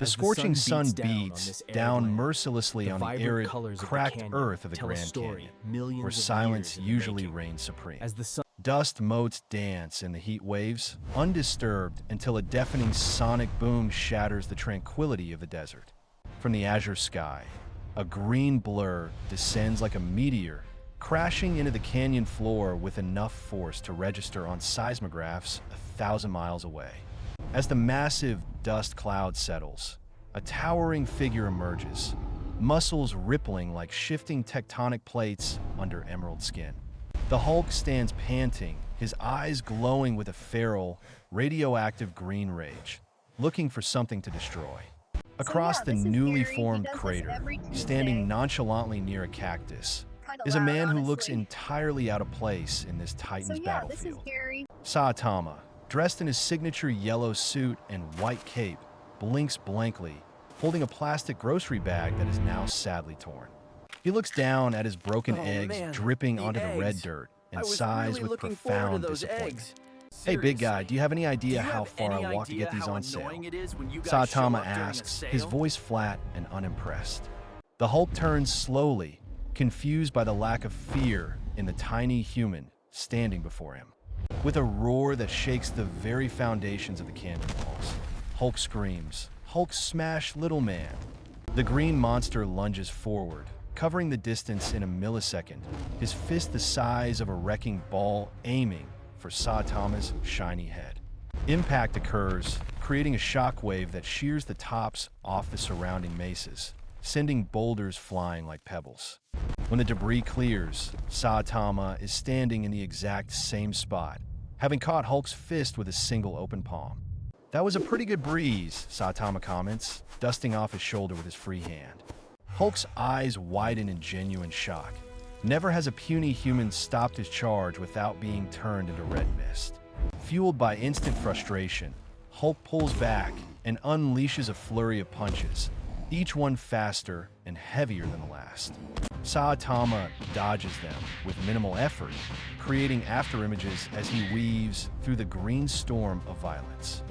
The scorching sun beats down mercilessly on the arid, cracked earth of the Grand Canyon, where silence usually reigns supreme. Dust motes dance in the heat waves, undisturbed until a deafening sonic boom shatters the tranquility of the desert. From the azure sky, a green blur descends like a meteor, crashing into the canyon floor with enough force to register on seismographs 1,000 miles away. As the massive dust cloud settles, a towering figure emerges, muscles rippling like shifting tectonic plates under emerald skin. The Hulk stands panting, his eyes glowing with a feral, radioactive green rage, looking for something to destroy. Across the newly formed crater, standing nonchalantly near a cactus, is a man who looks entirely out of place in this Titan's battlefield. SAITAMA, dressed in his signature yellow suit and white cape, blinks blankly, holding a plastic grocery bag that is now sadly torn. He looks down at his broken eggs dripping onto the red dirt and sighs with profound disappointment. Hey, big guy, do you have any idea how far I walked to get these on sale? SAITAMA asks, his voice flat and unimpressed. The Hulk turns slowly, confused by the lack of fear in the tiny human standing before him. With a roar that shakes the very foundations of the canyon walls, Hulk screams, "Hulk smash, little man!" The green monster lunges forward, covering the distance in a millisecond, his fist the size of a wrecking ball aiming for SAITAMA's shiny head. Impact occurs, creating a shockwave that shears the tops off the surrounding mesas, sending boulders flying like pebbles. When the debris clears, SAITAMA is standing in the exact same spot, having caught Hulk's fist with a single open palm. "That was a pretty good breeze," SAITAMA comments, dusting off his shoulder with his free hand. Hulk's eyes widen in genuine shock. Never has a puny human stopped his charge without being turned into red mist. Fueled by instant frustration, Hulk pulls back and unleashes a flurry of punches, each one faster and heavier than the last. SAITAMA dodges them with minimal effort, creating afterimages as he weaves through the green storm of violence.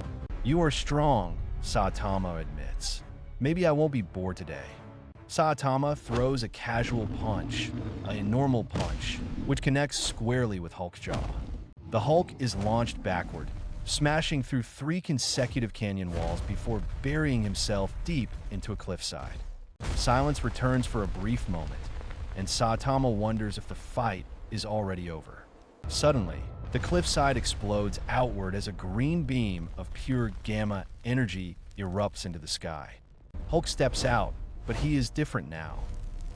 "You are strong," SAITAMA admits. "Maybe I won't be bored today." SAITAMA throws a casual punch, a normal punch, which connects squarely with Hulk's jaw. The Hulk is launched backward, smashing through 3 consecutive canyon walls before burying himself deep into a cliffside. Silence returns for a brief moment, and SAITAMA wonders if the fight is already over. Suddenly, the cliffside explodes outward as a green beam of pure gamma energy erupts into the sky. Hulk steps out, but he is different now.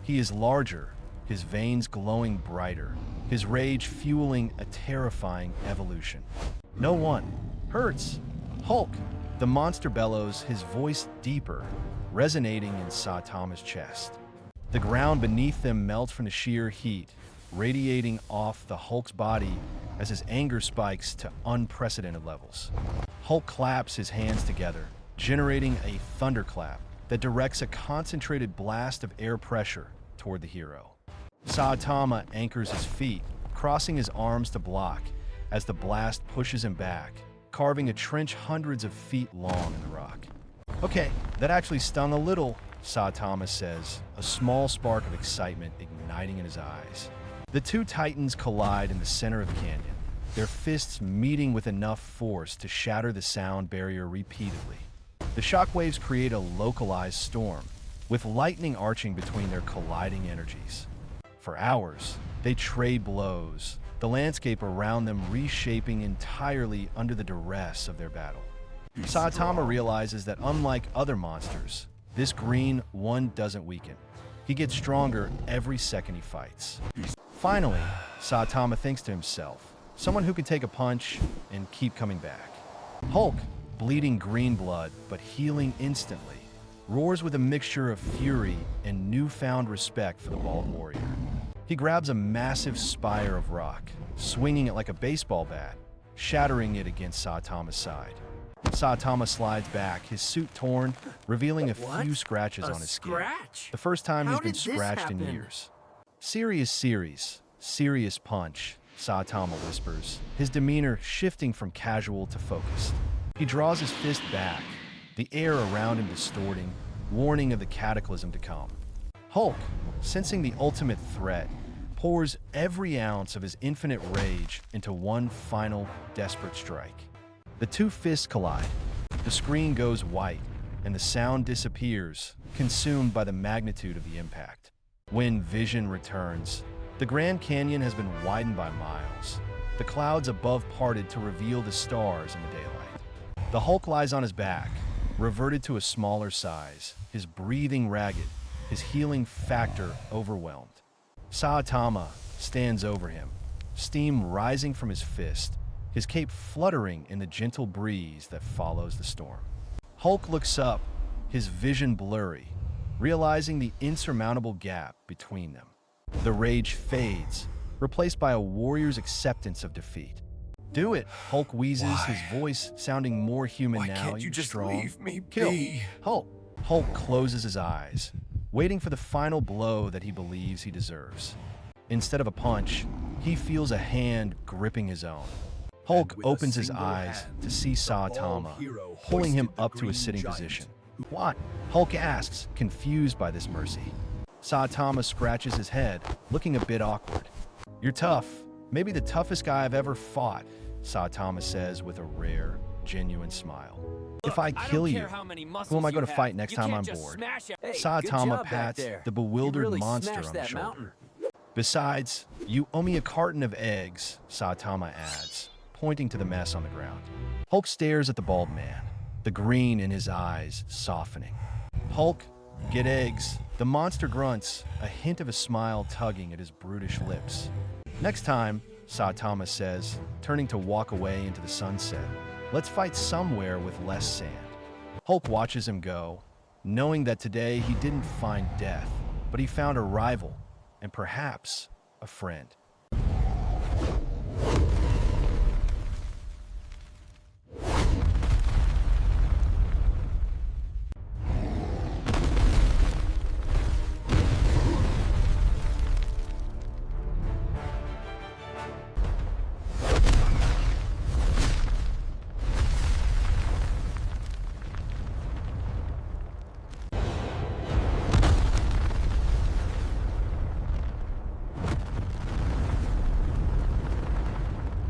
He is larger, his veins glowing brighter, his rage fueling a terrifying evolution. "No one hurts! Hulk!" The monster bellows, his voice deeper, resonating in SAITAMA's chest. The ground beneath them melts from the sheer heat, radiating off the Hulk's body as his anger spikes to unprecedented levels. Hulk claps his hands together, generating a thunderclap that directs a concentrated blast of air pressure toward the hero. SAITAMA anchors his feet, crossing his arms to block as the blast pushes him back, carving a trench hundreds of feet long in the rock. "Okay, that actually stung a little," SAITAMA says, a small spark of excitement igniting in his eyes. The two titans collide in the center of the canyon, their fists meeting with enough force to shatter the sound barrier repeatedly. The shockwaves create a localized storm, with lightning arching between their colliding energies. For hours, they trade blows, the landscape around them reshaping entirely under the duress of their battle. SAITAMA realizes that unlike other monsters, this green one doesn't weaken. He gets stronger every second he fights. Finally, SAITAMA thinks to himself, someone who can take a punch and keep coming back. Hulk, bleeding green blood but healing instantly, roars with a mixture of fury and newfound respect for the bald warrior. He grabs a massive spire of rock, swinging it like a baseball bat, shattering it against SAITAMA's side. SAITAMA slides back, his suit torn, revealing a few scratches on his skin. The first time he's been scratched in years. Serious punch, SAITAMA whispers, his demeanor shifting from casual to focused. He draws his fist back, the air around him distorting, warning of the cataclysm to come. Hulk, sensing the ultimate threat, pours every ounce of his infinite rage into one final, desperate strike. The two fists collide, the screen goes white, and the sound disappears, consumed by the magnitude of the impact. When vision returns, the Grand Canyon has been widened by miles. The clouds above parted to reveal the stars in the daylight. The Hulk lies on his back, reverted to a smaller size, his breathing ragged, his healing factor overwhelmed. SAITAMA stands over him, steam rising from his fist, his cape fluttering in the gentle breeze that follows the storm. Hulk looks up, his vision blurry, realizing the insurmountable gap between them. The rage fades, replaced by a warrior's acceptance of defeat. "Do it," Hulk wheezes, his voice sounding more human now. Why can't you just strong. leave me Kill. be? Hulk closes his eyes, waiting for the final blow that he believes he deserves. Instead of a punch, he feels a hand gripping his own. Hulk opens his eyes to see SAITAMA, pulling him up to a sitting position. "What?" Hulk asks, confused by this mercy. SAITAMA scratches his head, looking a bit awkward. "You're tough, maybe the toughest guy I've ever fought," SAITAMA says with a rare, genuine smile. "If I kill you, who am I going to fight next time I'm bored?" SAITAMA pats the bewildered monster on the shoulder. "Besides, you owe me a carton of eggs," SAITAMA adds, pointing to the mess on the ground. Hulk stares at the bald man, the green in his eyes softening. "Hulk, get eggs." The monster grunts, a hint of a smile tugging at his brutish lips. "Next time," SAITAMA says, turning to walk away into the sunset, "let's fight somewhere with less sand." Hulk watches him go, knowing that today he didn't find death, but he found a rival, and perhaps a friend.